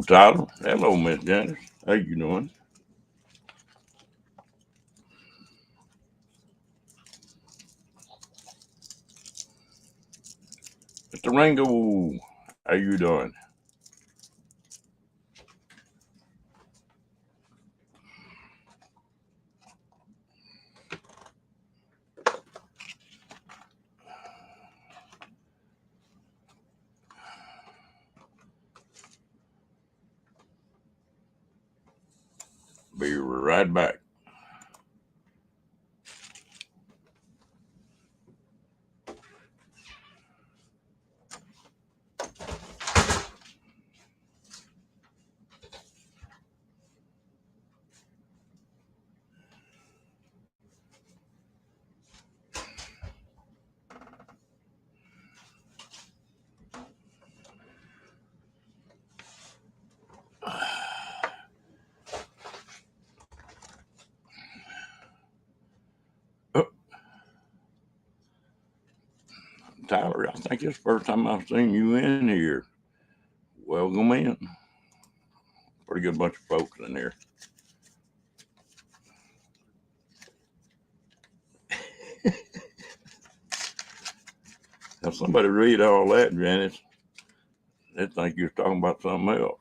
Tyler. Hello, Miss Janice. How you doing? Mr. Ringo, how you doing? Be right back. Oh, Tyler, I think it's the first time I've seen you in here. Welcome in. Pretty good bunch of folks in here. Now, somebody read all that, Janice. They think you're talking about something else.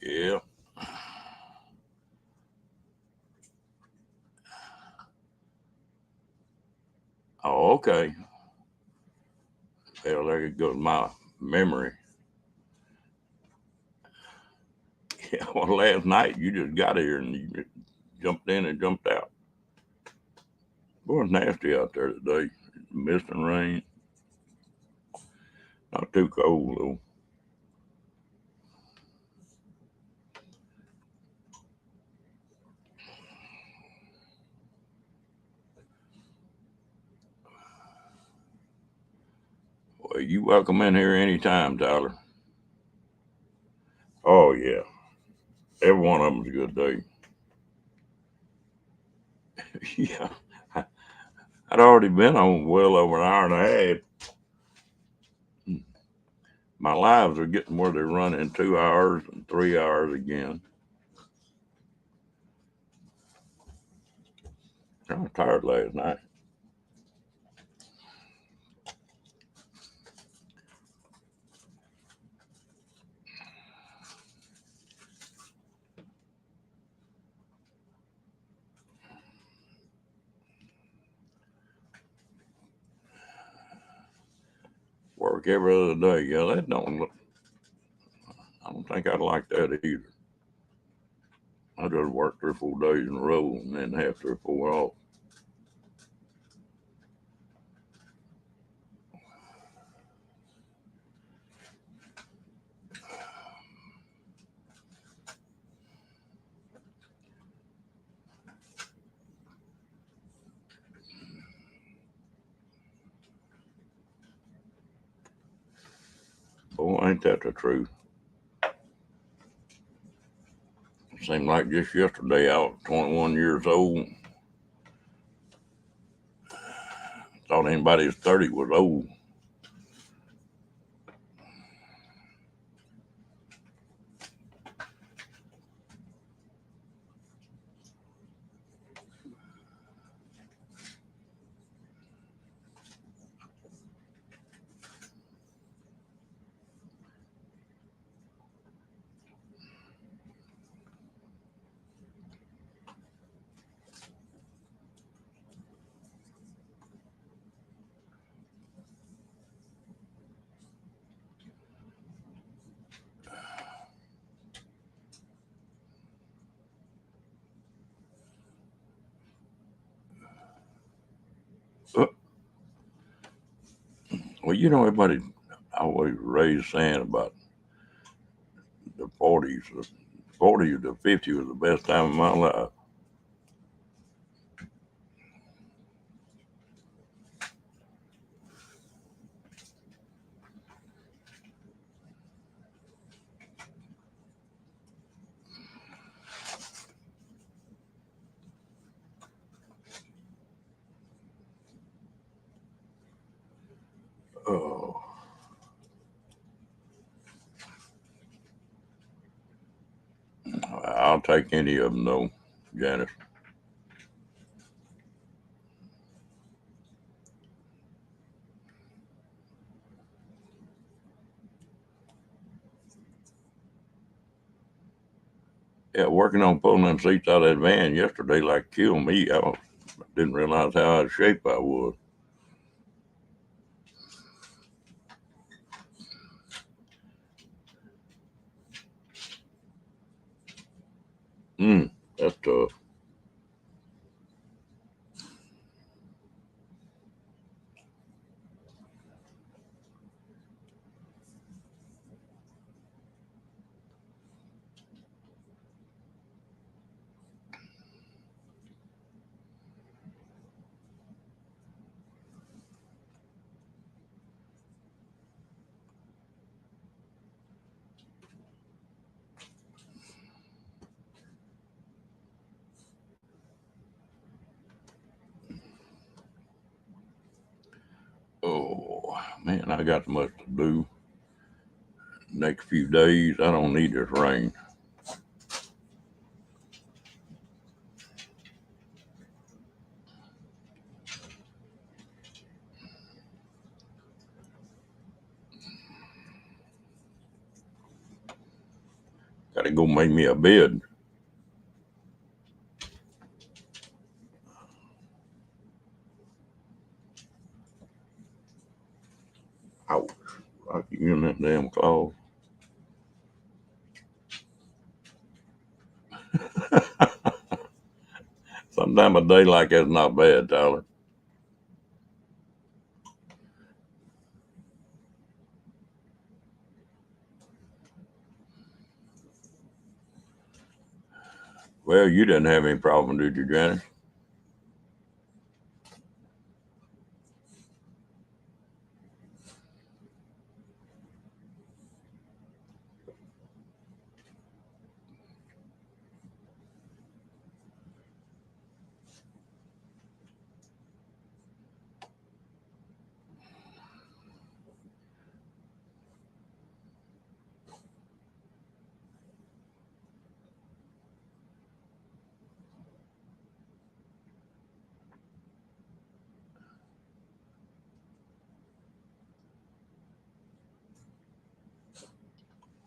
Yeah. Oh, okay. Well, there goes my memory. Yeah, well, last night you just got here and you just jumped in and jumped out. Boy, it's nasty out there today. Mist and rain. Not too cold, though. Well, you welcome in here anytime, Tyler. Oh, yeah. Every one of them's a good day. Yeah. I'd already been on well over an hour and a half. My lives are getting where they run in 2 hours and 3 hours again. I was tired last night. Work every other day. Yeah, that don't look. I don't think I'd like that either. I just work 3 or 4 days in a row and then have 3 or 4 off. Boy, ain't that the truth? It seemed like just yesterday I was 21 years old. Thought anybody who's 30 was old. Uh, Well, everybody always raised saying about the 40s. The 40 to 50 was the best time of my life. I'll take any of them though, Janice. Yeah, working on pulling them seats out of that van yesterday like killed me. Didn't realize how out of shape I was. That's tough. Oh man, I got so much to do. Next few days, I don't need this rain. Got to go make me a bed. Ouch! I keep getting that damn claw. Sometime a day like that's not bad, Tyler. Well, you didn't have any problem, did you, Janice?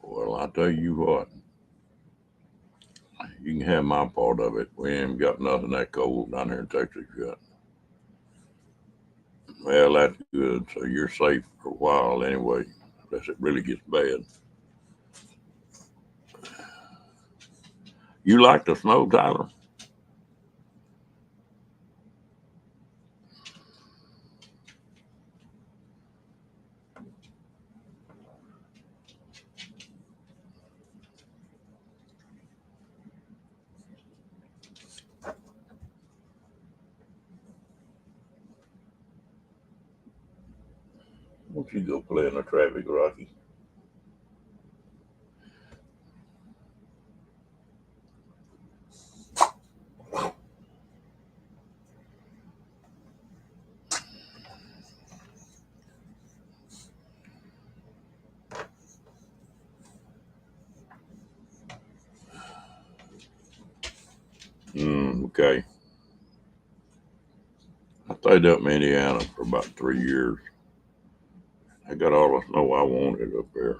Well, I tell you what, you can have my part of it. We ain't got nothing that cold down here in Texas yet. Well, that's good. So you're safe for a while anyway, unless it really gets bad. You like the snow, Tyler? Why don't you go play in the traffic, Rocky? Okay. I stayed up in Indiana for about 3 years. I got all the snow I wanted up there.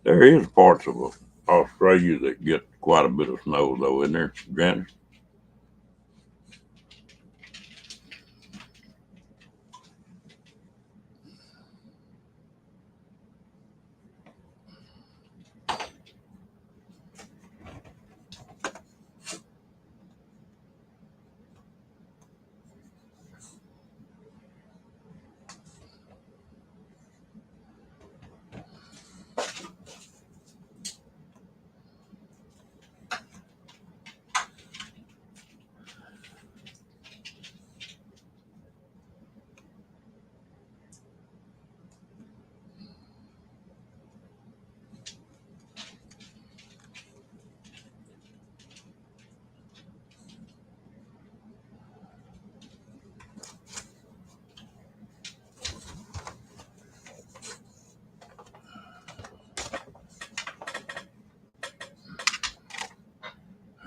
There is parts of Australia that get quite a bit of snow, though, isn't there, Janice?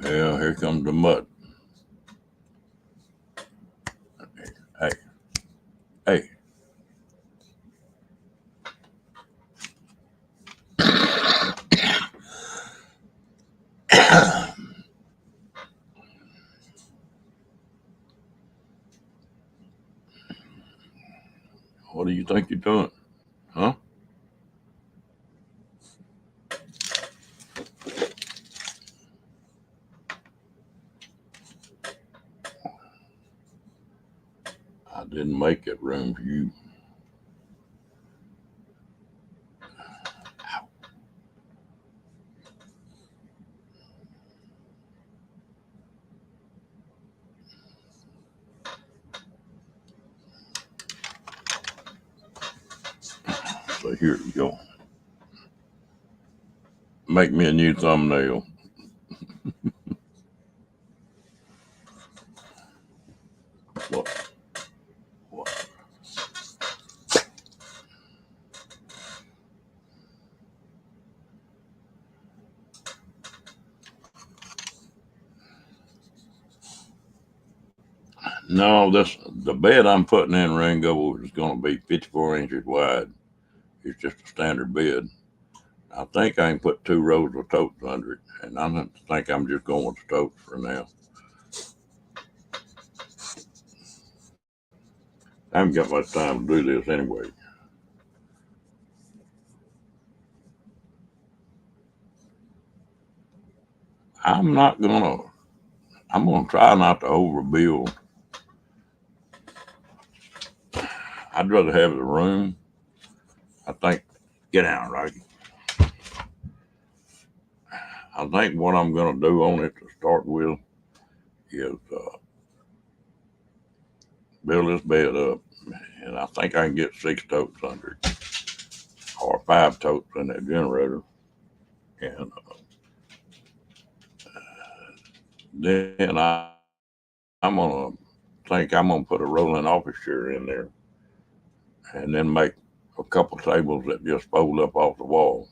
Yeah, here comes the mud. Hey, hey. What do you think you're doing? Huh? I didn't make that room for you. So here you go. Make me a new thumbnail. What? What? No, the bed I'm putting in Ringo is going to be 54 inches wide. It's just a standard bed. I think I can put 2 rows of totes under it, and I think I'm just going with the totes for now. I haven't got much time to do this anyway. I'm not gonna. I'm gonna try not to overbuild. I'd rather have the room. I think. Get out, Rocky. I think what I'm gonna do on it to start with is build this bed up, and I think I can get 6 totes under it, or 5 totes in that generator, and then I'm gonna put a rolling office chair in there, and then make a couple tables that just fold up off the wall.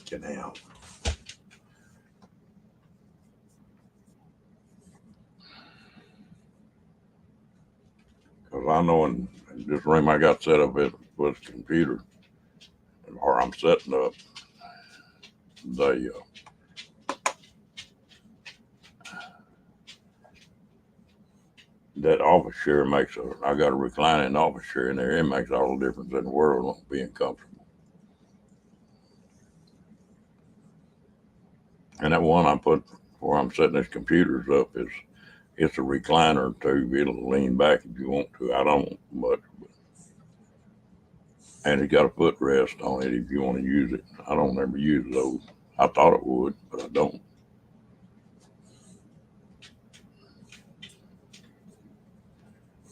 Get out. Because I know in this room I got set up with a computer, or I'm setting up, they that office chair makes I got a reclining office chair in there. It makes all the difference in the world on being comfortable. And that one I put where I'm setting this computers up is it's a recliner too. It'll lean back if you want to. I don't much, and it's got a footrest on it if you want to use it. I don't ever use those. I thought it would, but I don't.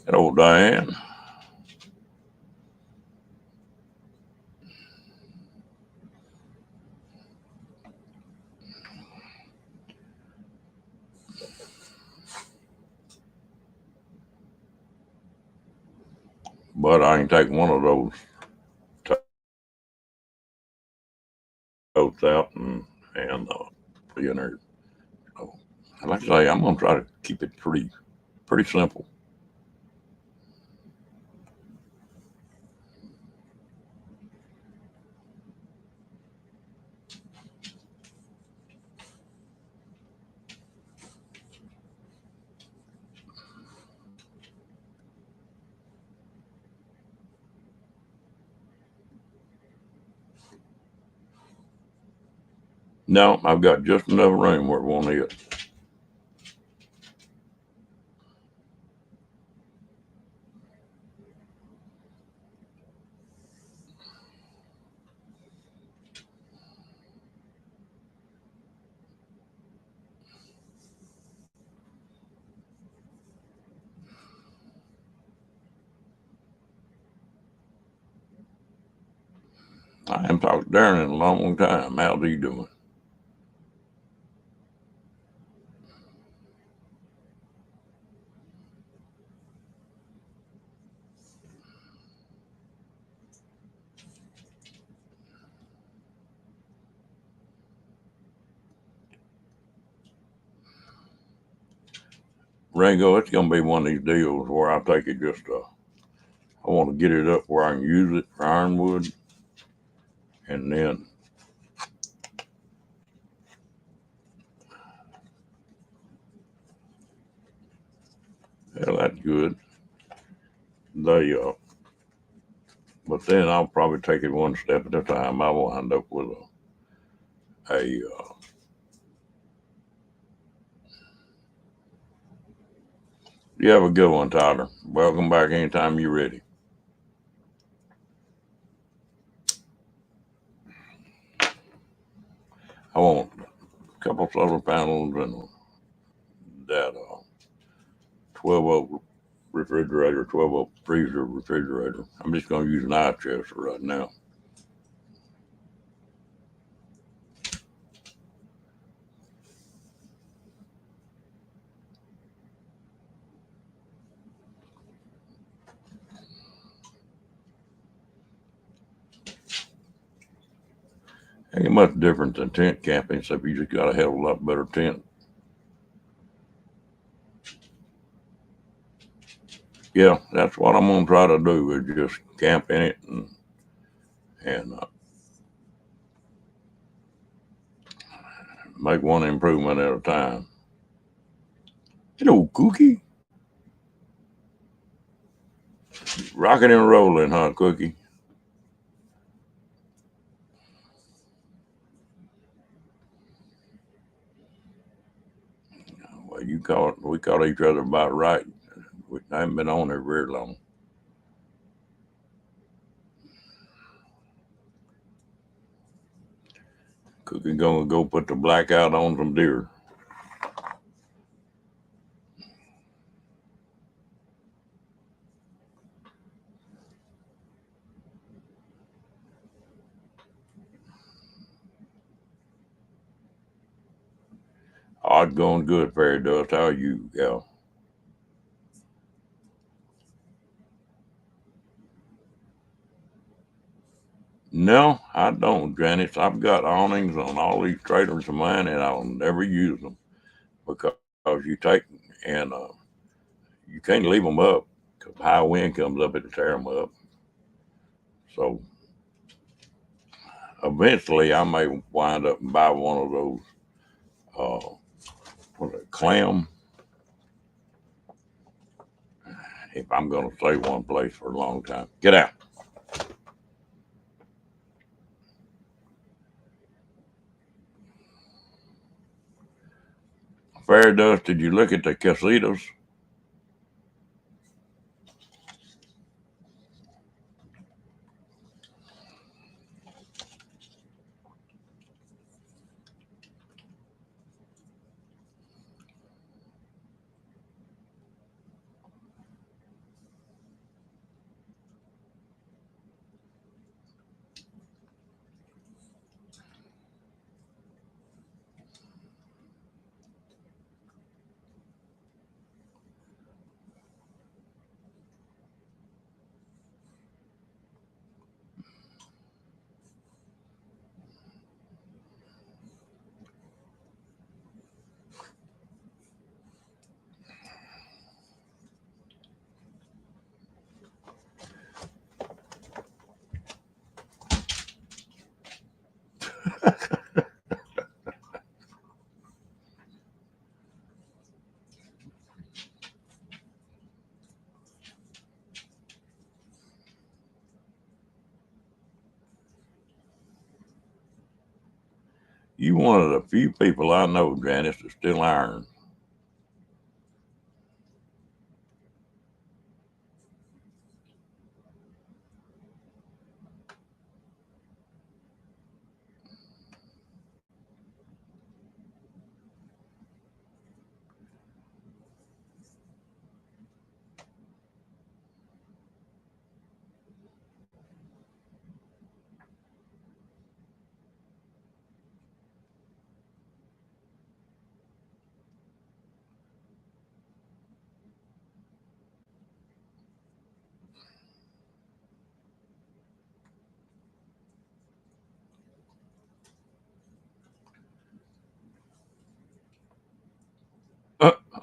And old Diane. But I can take one of those totes out and put in there. So, like I say, I'm gonna try to keep it pretty simple. No, I've got just enough room where it won't hit. I haven't talked to Darren in a long time. How's he doing? Ringo, it's gonna be one of these deals where I take it just I want to get it up where I can use it for ironwood, and then hell, that's good. They but then I'll probably take it one step at a time. I will wind up with a you have a good one, Tyler. Welcome back anytime you're ready. I want a couple solar panels and that 12 volt refrigerator, 12 volt freezer refrigerator. I'm just going to use an eye chest right now. Ain't much different than tent camping, except you just got a hell of a lot better tent. Yeah, that's what I'm gonna try to do is just camp in it and make one improvement at a time. Hello, Cookie. Rocking and rolling, huh, Cookie? Well, we caught each other about right. I haven't been on there very long. Cookie gonna go put the blackout on some deer. Odds going good, Fairy Dust. How are you, gal? No, I don't, Janice. I've got awnings on all these trailers of mine, and I'll never use them because you take and you can't leave them up because high wind comes up, it'll tear them up. So eventually, I may wind up and buy one of those. What a clam. If I'm going to stay one place for a long time, get out. Fair Dust, did you look at the casitas? You one of the few people I know, Janice, that still iron.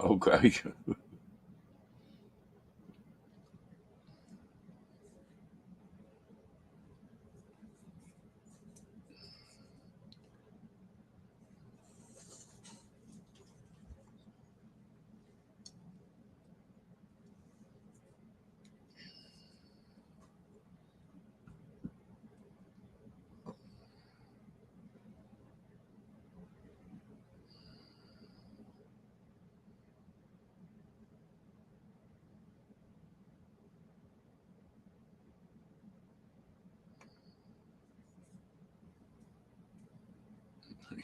Okay.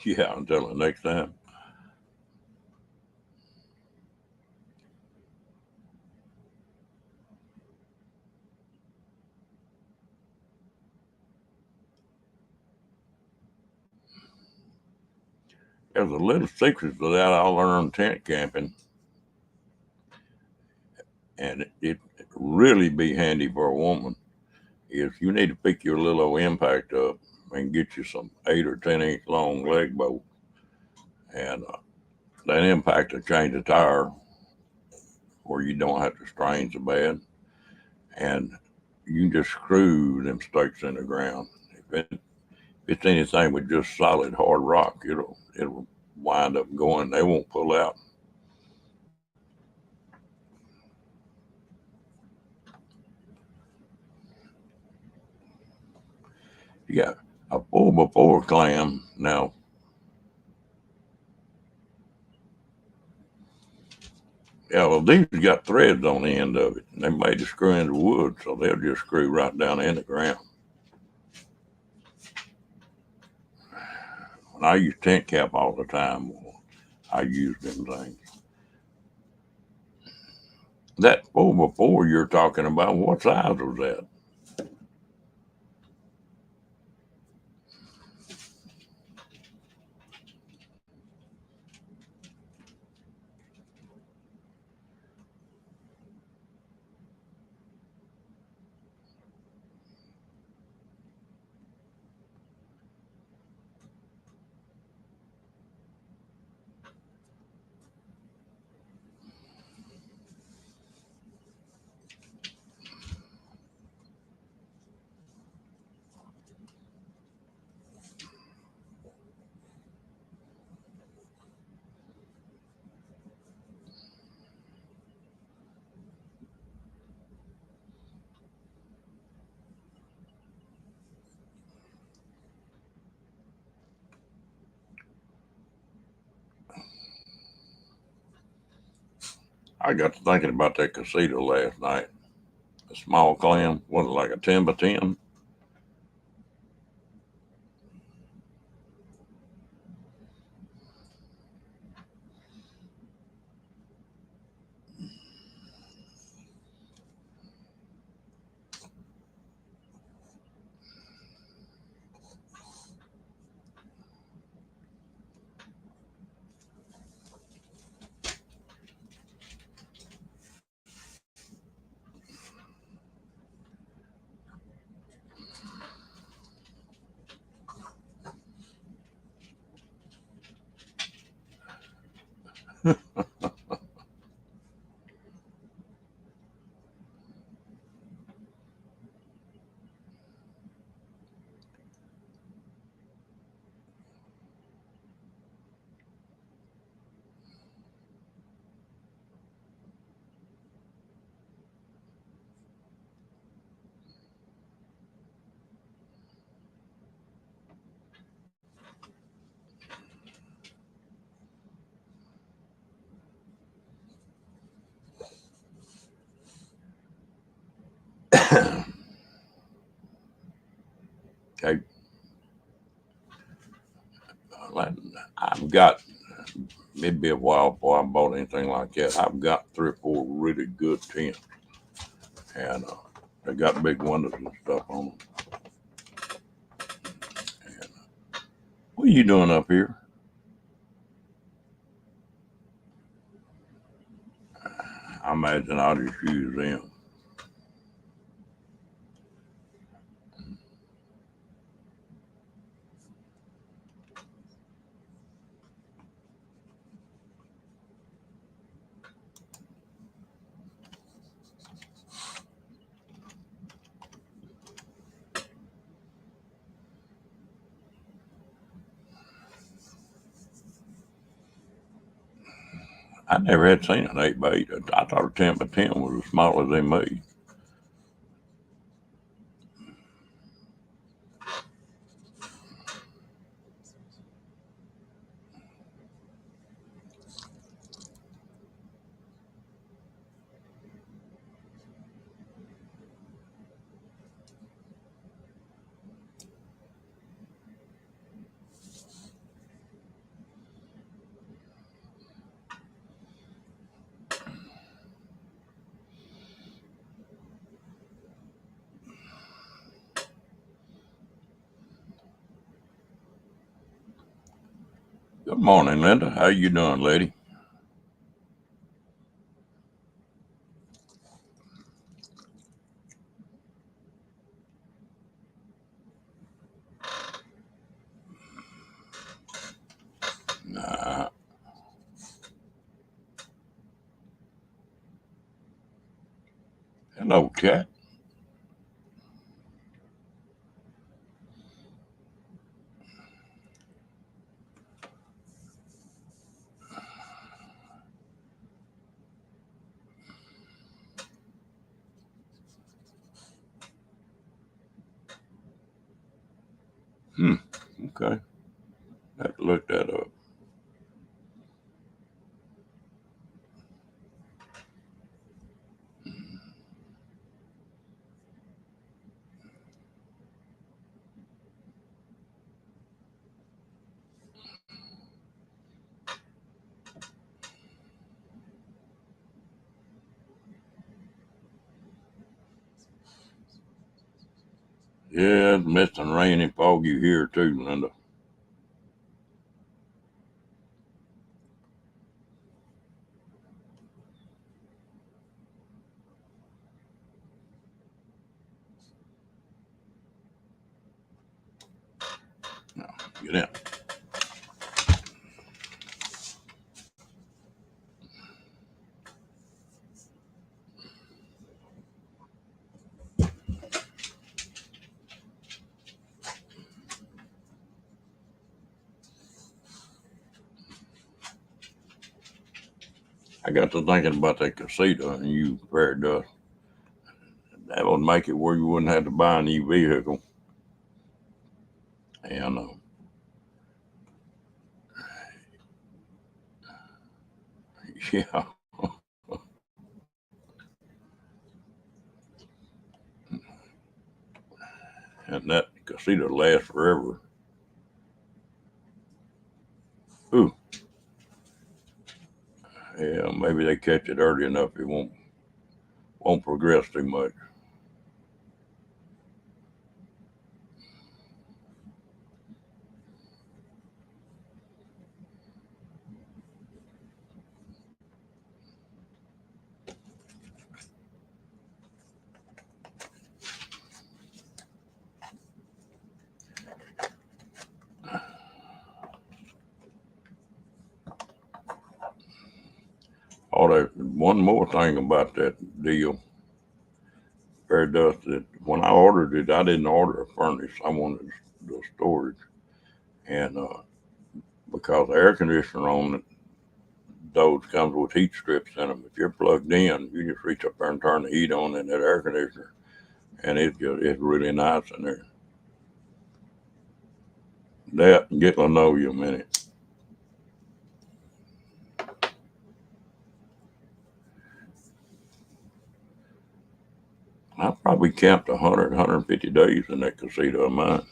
Yeah, until the next time. There's a little secret to that I learned tent camping, and it really be handy for a woman. Is you need to pick your little old impact up and get you some 8 or 10 inch long leg bolt, and that impact will change the tire where you don't have to strain so bad, and you can just screw them stakes in the ground. If it's anything with just solid hard rock, it'll wind up going. They won't pull out. You got a 4x4 clam now. Yeah, well, these got threads on the end of it, and they made the screw into wood, so they'll just screw right down in the ground. When I use tent cap all the time, I use them things. That 4x4 you're talking about, what size was that? I got to thinking about that casita last night. A small clam, was it like a 10x10? Okay, I've got, it'd be a while before I bought anything like that. I've got 3 or 4 really good tents, and they got big windows and stuff on them. And what are you doing up here? I imagine I'll just use them. I never had seen an 8x8. I thought a 10x10 was as small as they made. Good morning, Linda. How you doing, lady? Nah. Hello, cat. Hmm. Okay. Have to look that up. Yeah, it's mist and rain and foggy here too, Linda. No, get in. I got to thinking about that casita and you fairy dust. That would make it where you wouldn't have to buy a new vehicle. And yeah, and that casita lasts forever. Ooh, yeah, maybe they catch it early enough it won't progress too much. Oh, there's one more thing about that deal, fairy dust. That when I ordered it, I didn't order a furnace. I wanted the storage, and because the air conditioner on it, those comes with heat strips in them. If you're plugged in, you just reach up there and turn the heat on in that air conditioner, and it's really nice in there. That and get linoleum in it. I probably camped 150 days in that casita of mine.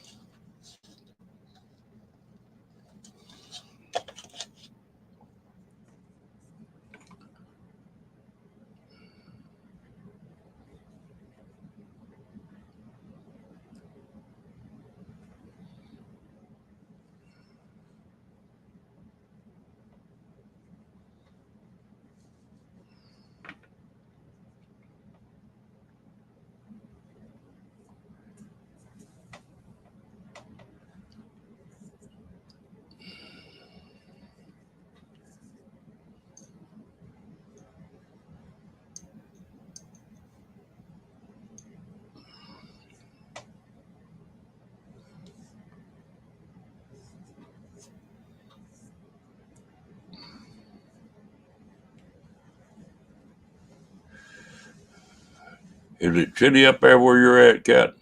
Is it chilly up there where you're at, Cat?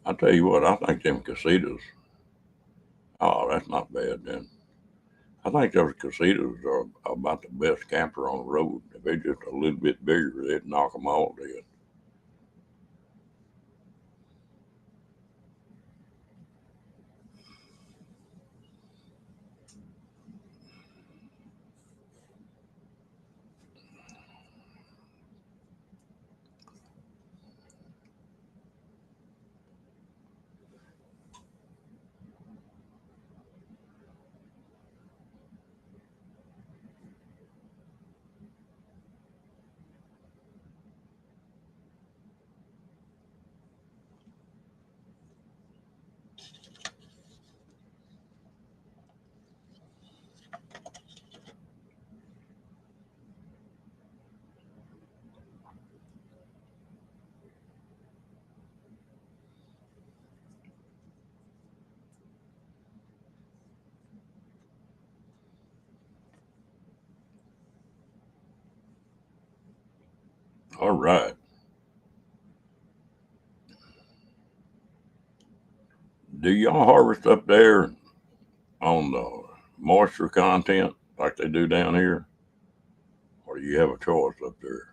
I tell you what, I think them casitas. Oh, that's not bad then. I think those casitas are about the best camper on the road. If they're just a little bit bigger, they'd knock them all dead. All right. Do y'all harvest up there on the moisture content like they do down here? Or do you have a choice up there?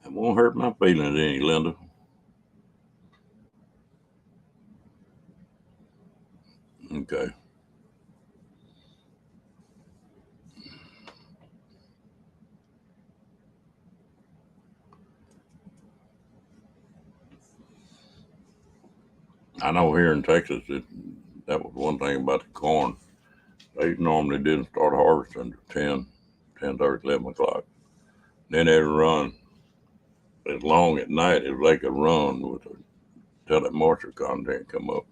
It won't hurt my feelings any, Linda. Okay. I know here in Texas that was one thing about the corn. They normally didn't start harvesting until 10:30, 11 o'clock. Then they'd run as long at night as they could run till that moisture content come up.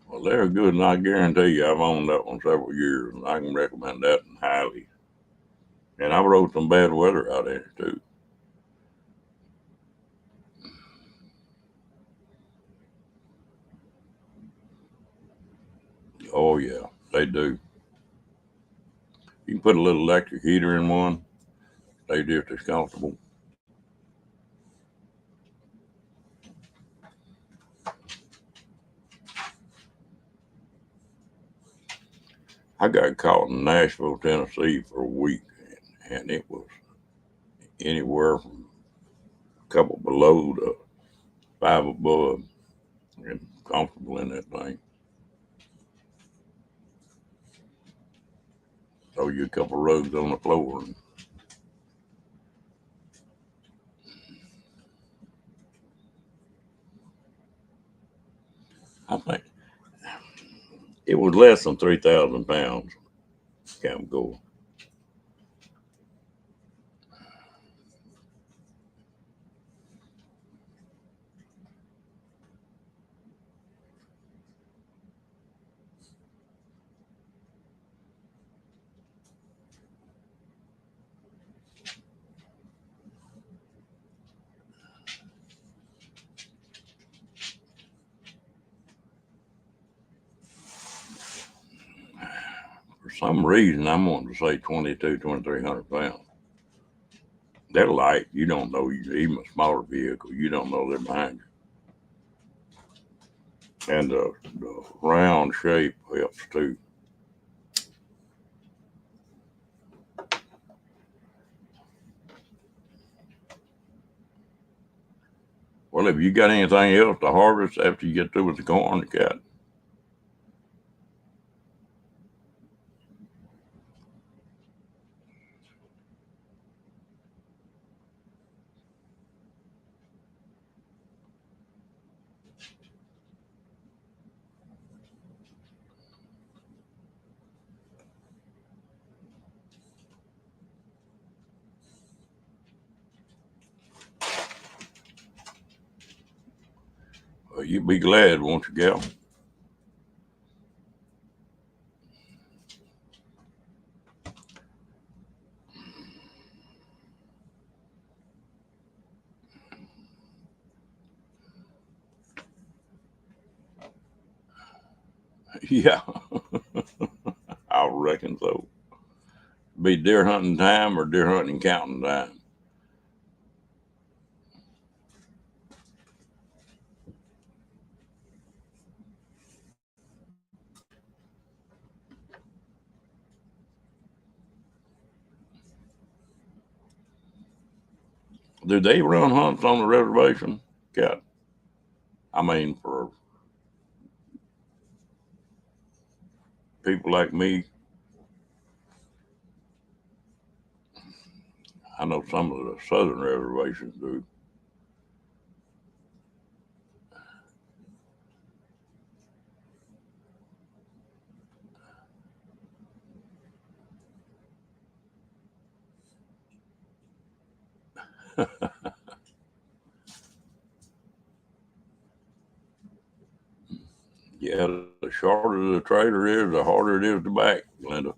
Well, they're good, and I guarantee you I've owned that one several years, and I can recommend that one highly. And I rode some bad weather out there, too. Oh, yeah, they do. You can put a little electric heater in one, they just as comfortable. I got caught in Nashville, Tennessee for a week, and it was anywhere from a couple below to five above, and comfortable in that thing. Throw you a couple rugs on the floor. And I think it was less than 3,000 pounds. Camp go. For some reason, I'm wanting to say 2,300 pounds. They're light. You don't know, even a smaller vehicle, you don't know they're behind you. And the round shape helps too. Well, have you got anything else to harvest after you get through with the corn, Cat? Well, you be glad, won't you, gal? Yeah, I reckon so. Be deer hunting time or deer hunting counting time. Do they run hunts on the reservation, Cat? I mean, for people like me, I know some of the southern reservations do. Yeah, the shorter the trailer is, the harder it is to back, Glenda.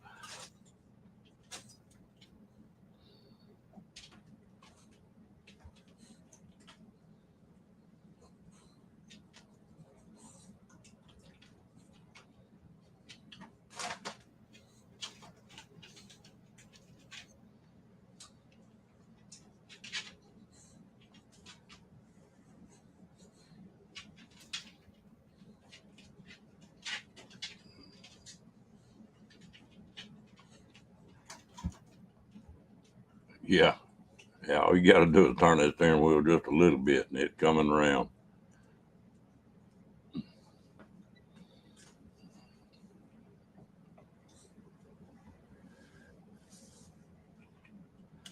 Yeah, yeah. All you got to do is turn that steering wheel just a little bit, and it's coming around.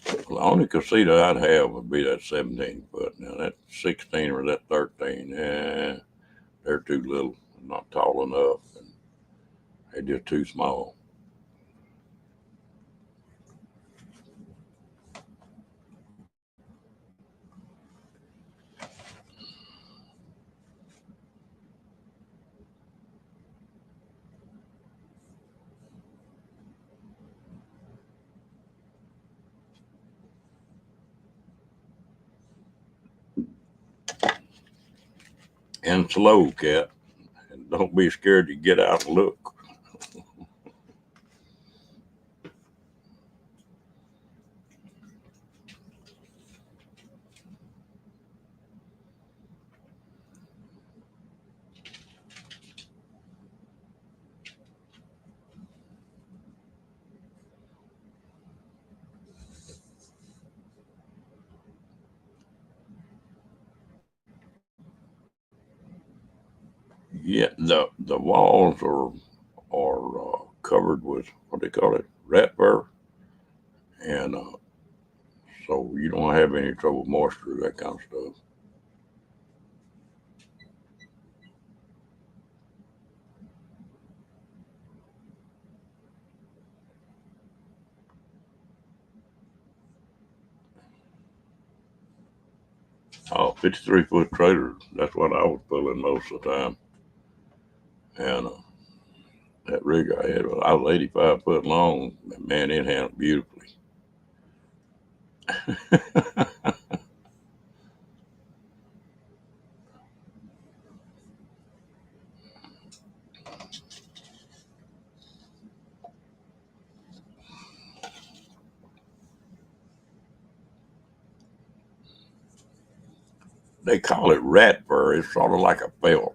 Well, the only casita I'd have would be that 17 foot. Now that 16 or that 13, they're too little, not tall enough, and they're just too small. And slow, Cat. And don't be scared to get out and look. Yeah, the walls are covered with what they call it, rat fur, and so you don't have any trouble with moisture, that kind of stuff. Oh, 53-foot trailer. That's what I was pulling most of the time. And that rig I had, I was 85 foot long. And man, it handled beautifully. They call it rat fur. It's sort of like a felt.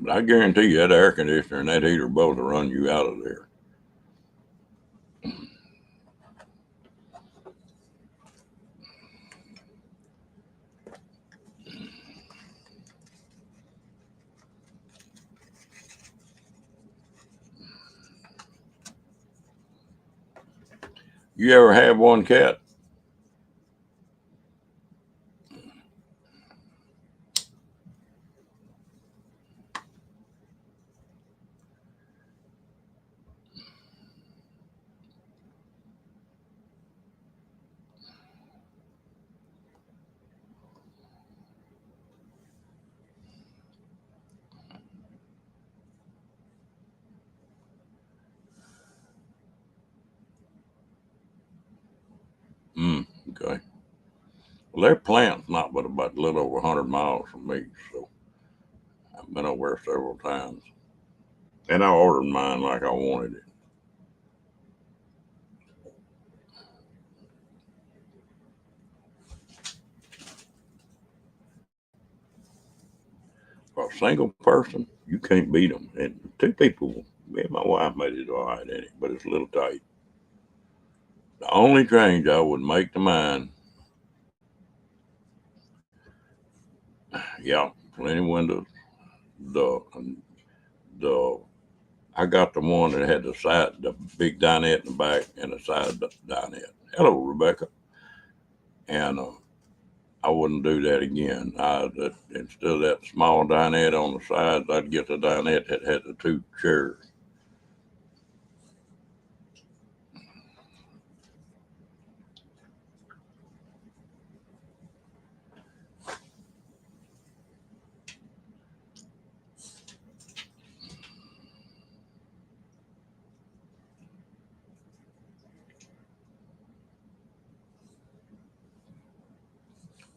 But I guarantee you that air conditioner and that heater both will run you out of there. You ever have one, Cat? Okay. Well, their plant's not but about a little over 100 miles from me, so I've been over there several times. And I ordered mine like I wanted it. For a single person, you can't beat them. And two people, me and my wife made it all right in it, but it's a little tight. The only change I would make to mine, yeah, plenty windows. The I got the one that had the big dinette in the back and the side dinette. Hello, Rebecca. And I wouldn't do that again. Instead of that small dinette on the sides, I'd get the dinette that had the two chairs.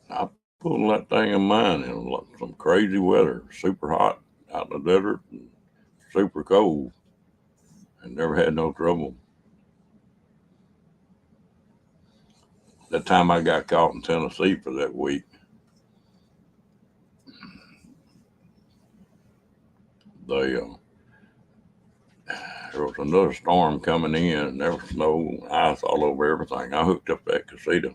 I pulled that thing of mine in some crazy weather, super hot out in the desert, and super cold, and never had no trouble. That time I got caught in Tennessee for that week, they there was another storm coming in, and there was snow, ice all over everything. I hooked up that casita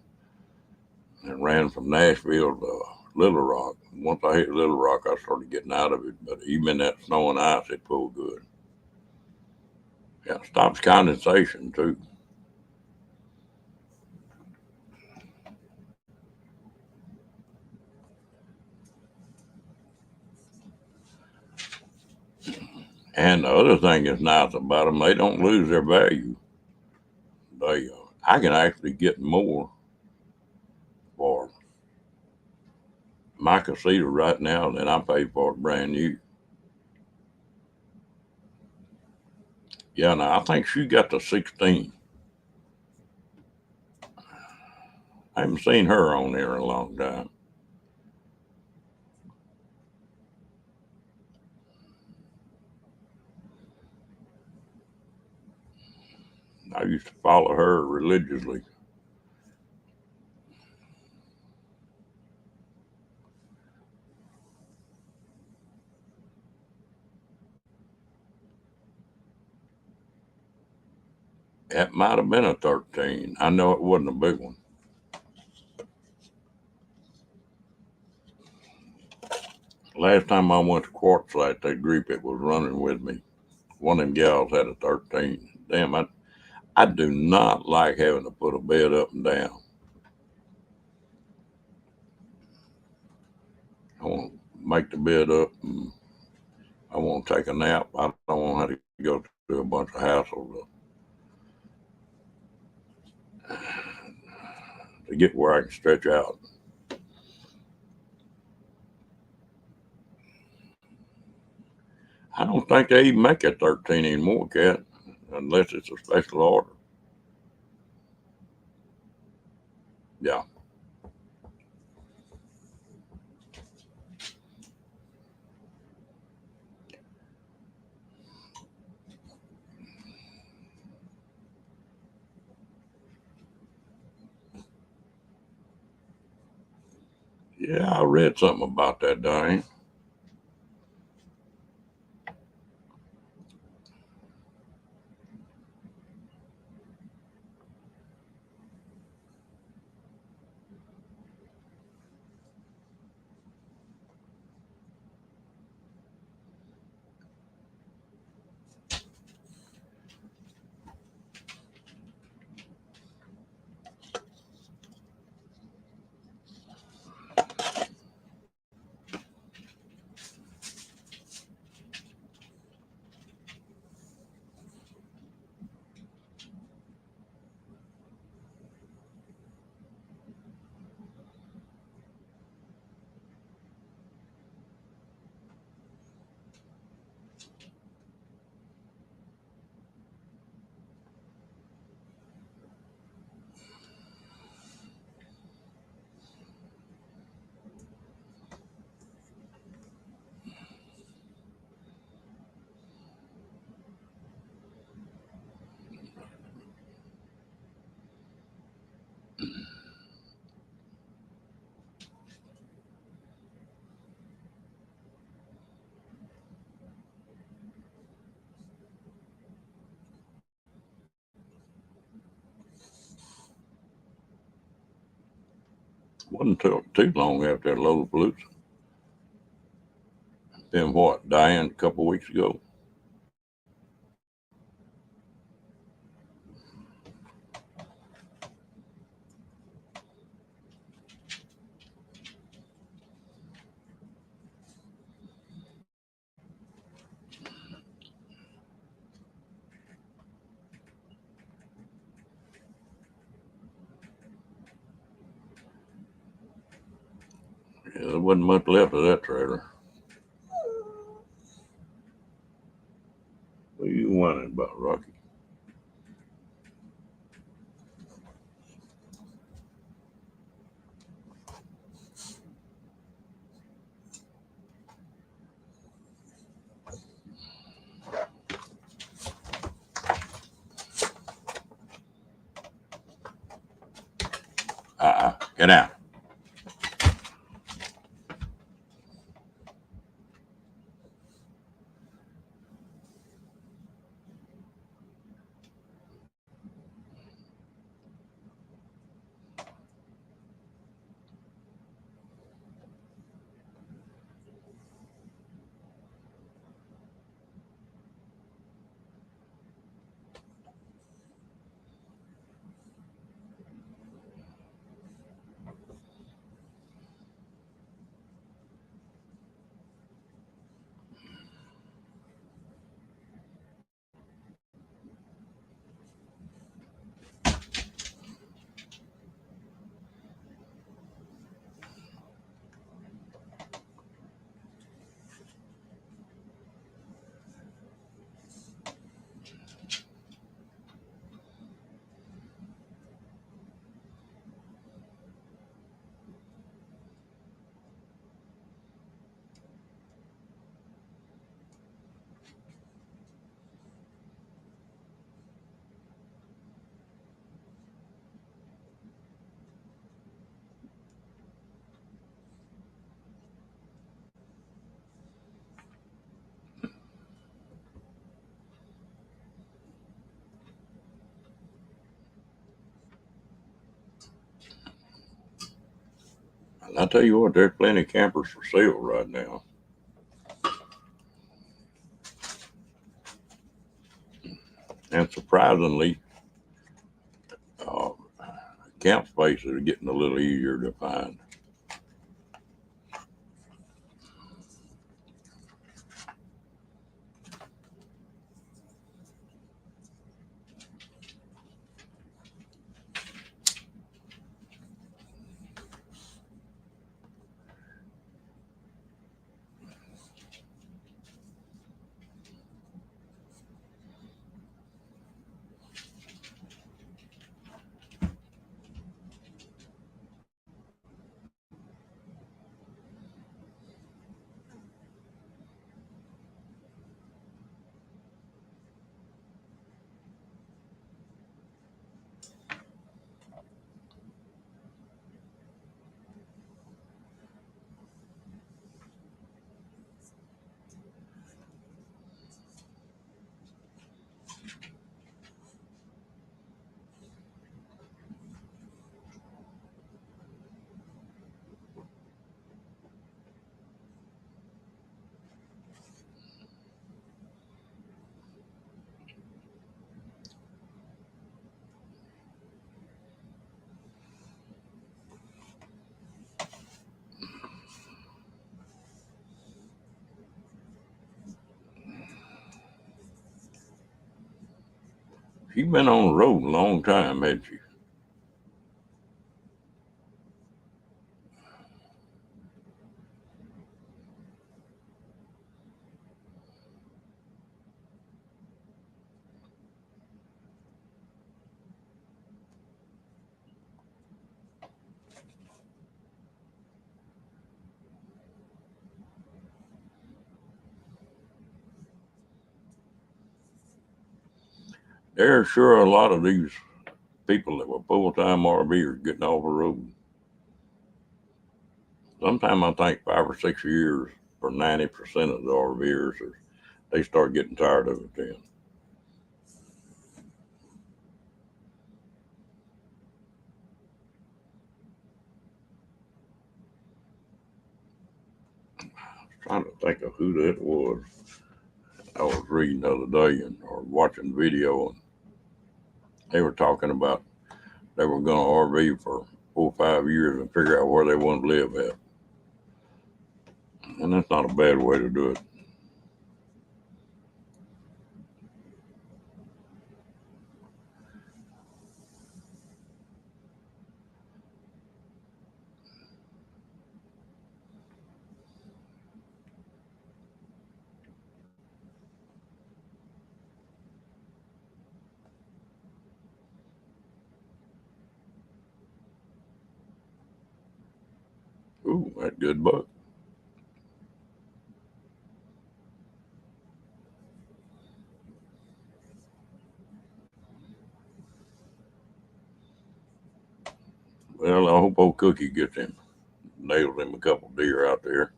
and ran from Nashville to Little Rock. Once I hit Little Rock, I started getting out of it. But even in that snow and ice, it pulled good. Yeah, stops condensation too. And the other thing that's nice about them, they don't lose their value. I can actually get more for my casita right now than I paid for it brand new. Yeah, now I think she got the 16. I haven't seen her on there in a long time. I used to follow her religiously. It might have been a 13. I know it wasn't a big one. Last time I went to Quartzsite, that group that was running with me, one of them gals had a 13. Damn, I do not like having to put a bed up and down. I want to make the bed up and I want to take a nap. I don't want to have to go through a bunch of hassle to get where I can stretch out. I don't think they even make a 13 anymore, Cat, unless it's a special order. Yeah. Yeah, I read something about that, Diane. Wasn't too long after that Lollapalooza. Then what? Diane a couple weeks ago. Yeah, there wasn't much left of that trailer. What are you whining about, Rocky? Get out. And I tell you what, there's plenty of campers for sale right now. And surprisingly, uh, camp spaces are getting a little easier to find. You've been on the road a long time, haven't you? There are sure a lot of these people that were full-time RVers getting off the road. Sometimes I think 5 or 6 years for 90% of the RVers, they start getting tired of it then. Trying to think of who that was. I was reading the other day or watching video, and they were talking about they were going to RV for 4 or 5 years and figure out where they want to live at. And that's not a bad way to do it. Ooh, that good buck. Well, I hope old Cookie gets him, nails him a couple deer out there.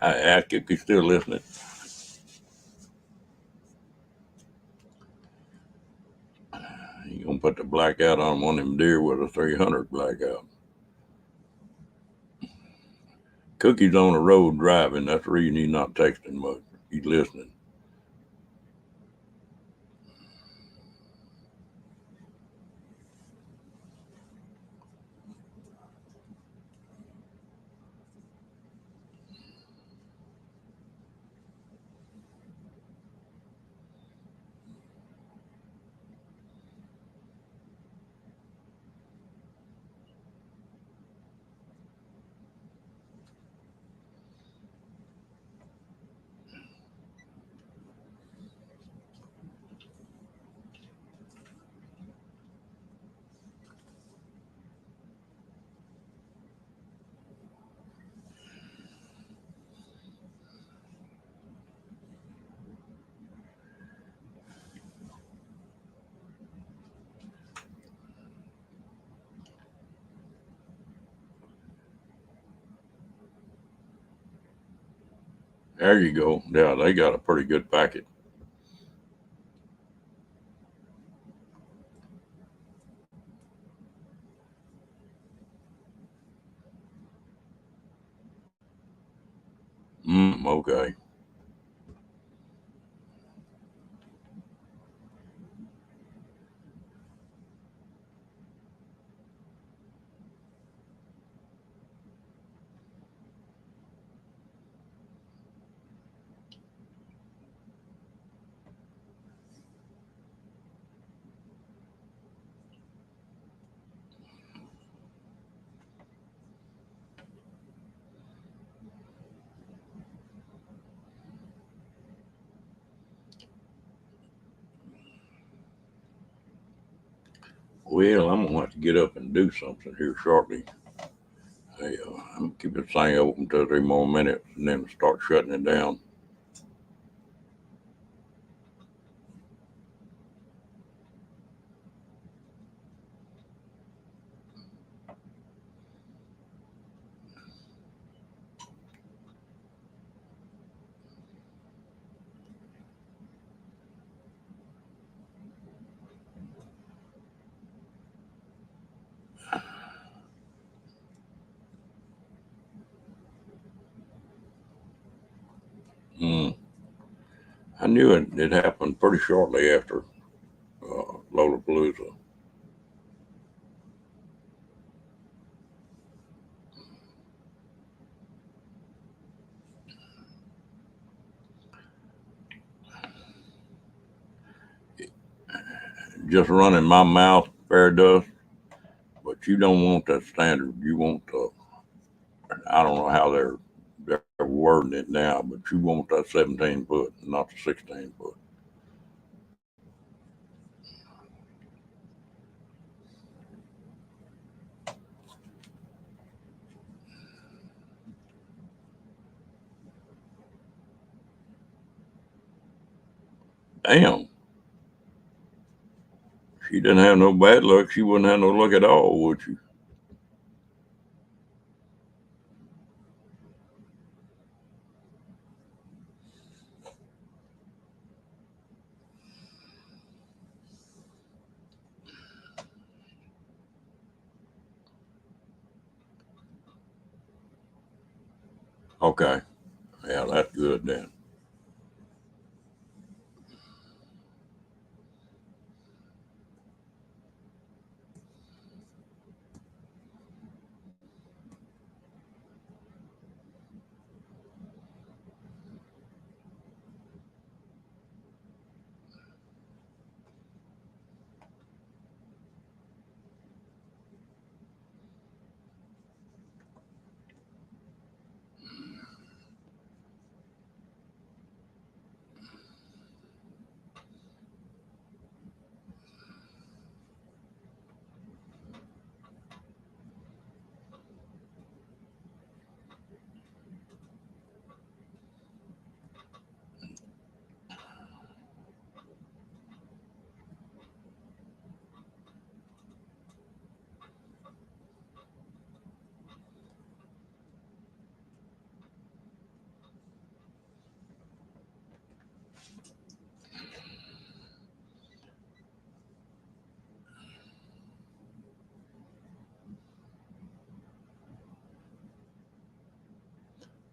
I ask if he's still listening. You gonna put the blackout on one of them deer with a 300 blackout. Cookie's on the road driving. That's the reason he's not texting much. He's listening. There you go. Yeah, they got a pretty good packet. Okay. Well, I'm gonna have to get up and do something here shortly. Hey, I'm gonna keep this thing open 2 or 3 more minutes and then start shutting it down. Mm. I knew it happened pretty shortly after Lollapalooza. Just running my mouth fair dust, but you don't want that standard. You want the, I don't know how they're wording it now, but you want that 17 foot, not the 16 foot. Damn. you didn't have no bad luck, she wouldn't have no luck at all, would you? Okay. Yeah, that's good then.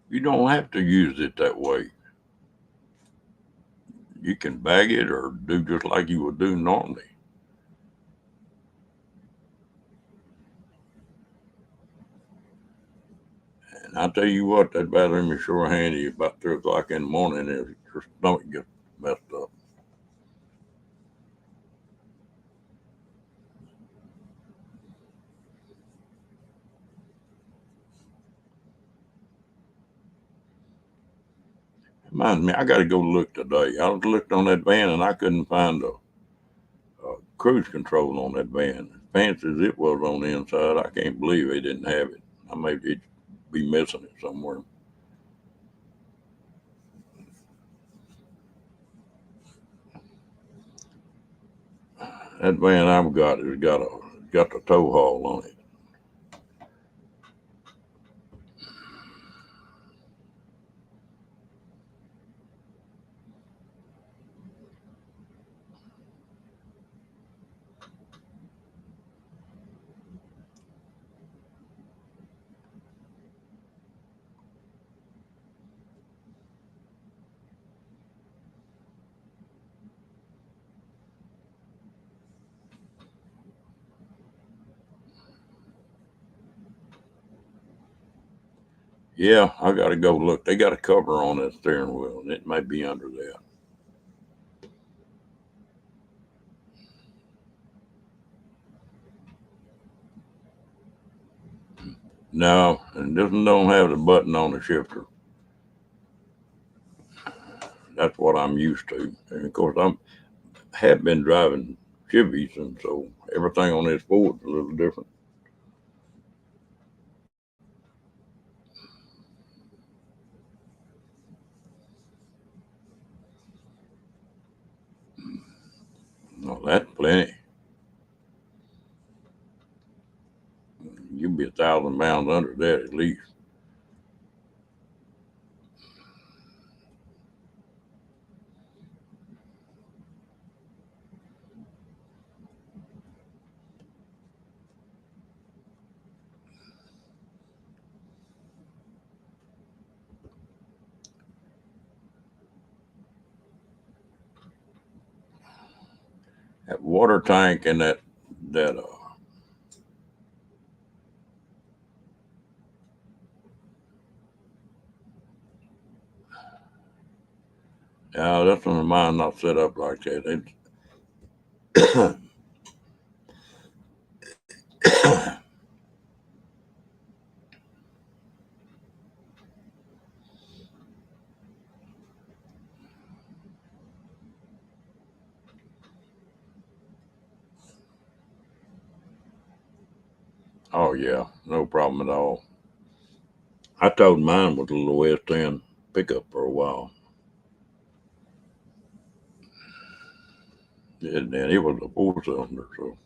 You don't have to use it that way. You can bag it or do just like you would do normally. And I tell you what, that bathroom is sure handy about 3 o'clock in the morning if your stomach gets messed up. Reminds me, I got to go look today. I was looked on that van and I couldn't find a cruise control on that van. As fancy as it was on the inside, I can't believe they didn't have it. I may be missing it somewhere. That van I've got has got the tow haul on it. Yeah, I got to go look. They got a cover on that steering wheel, and it may be under that. No, and this one don't have the button on the shifter. That's what I'm used to. And of course, I have been driving Chevys, and so everything on this Ford's a little different. No, that's plenty. You'll be 1,000 pounds under that at least. That water tank and that that's one of mine not set up like that. Oh yeah, no problem at all. I told mine was a little West End pickup for a while. And it was a 4-cylinder, so.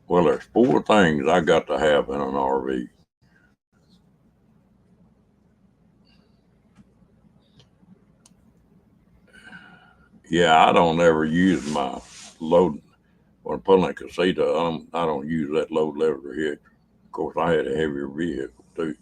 Well, there's 4 things I got to have in an RV. Yeah, I don't ever use my load when pulling a casita. I don't use that load lever hitch. Of course, I had a heavier vehicle too.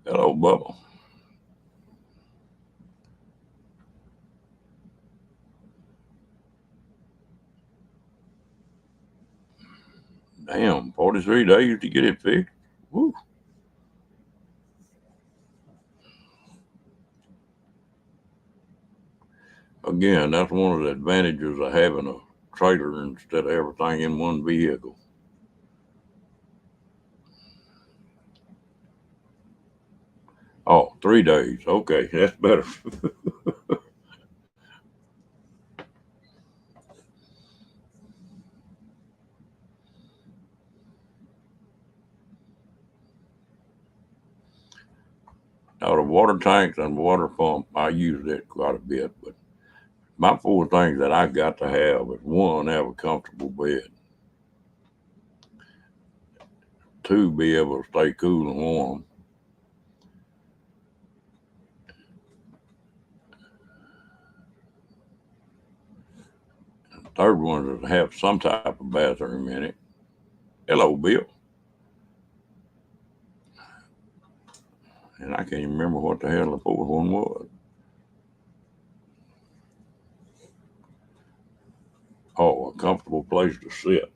Hello, Bubba. Damn, 43 days to get it fixed. Woo. Again, that's one of the advantages of having a trailer instead of everything in one vehicle. Oh, 3 days. Okay, that's better. Now, the water tanks and water pump, I use that quite a bit, but my 4 things that I got to have is 1, have a comfortable bed. 2, be able to stay cool and warm. 3rd one is to have some type of bathroom in it. Hello, Bill. And I can't even remember what the hell the 4th one was. Oh, a comfortable place to sit.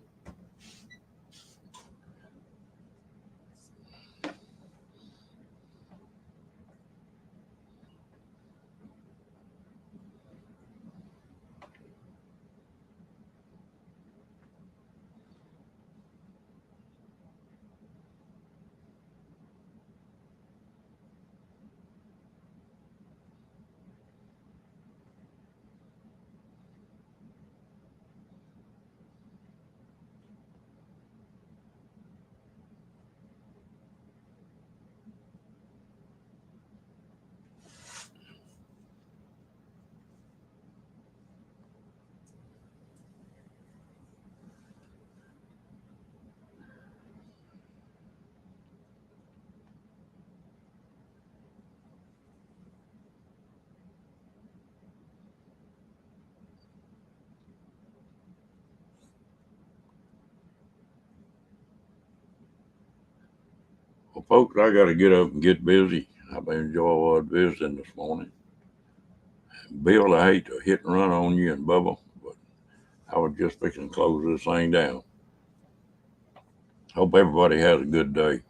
Well, folks, I got to get up and get busy. I've been enjoying visiting this morning. Bill, I hate to hit and run on you and Bubba, but I was just fixing to close this thing down. Hope everybody has a good day.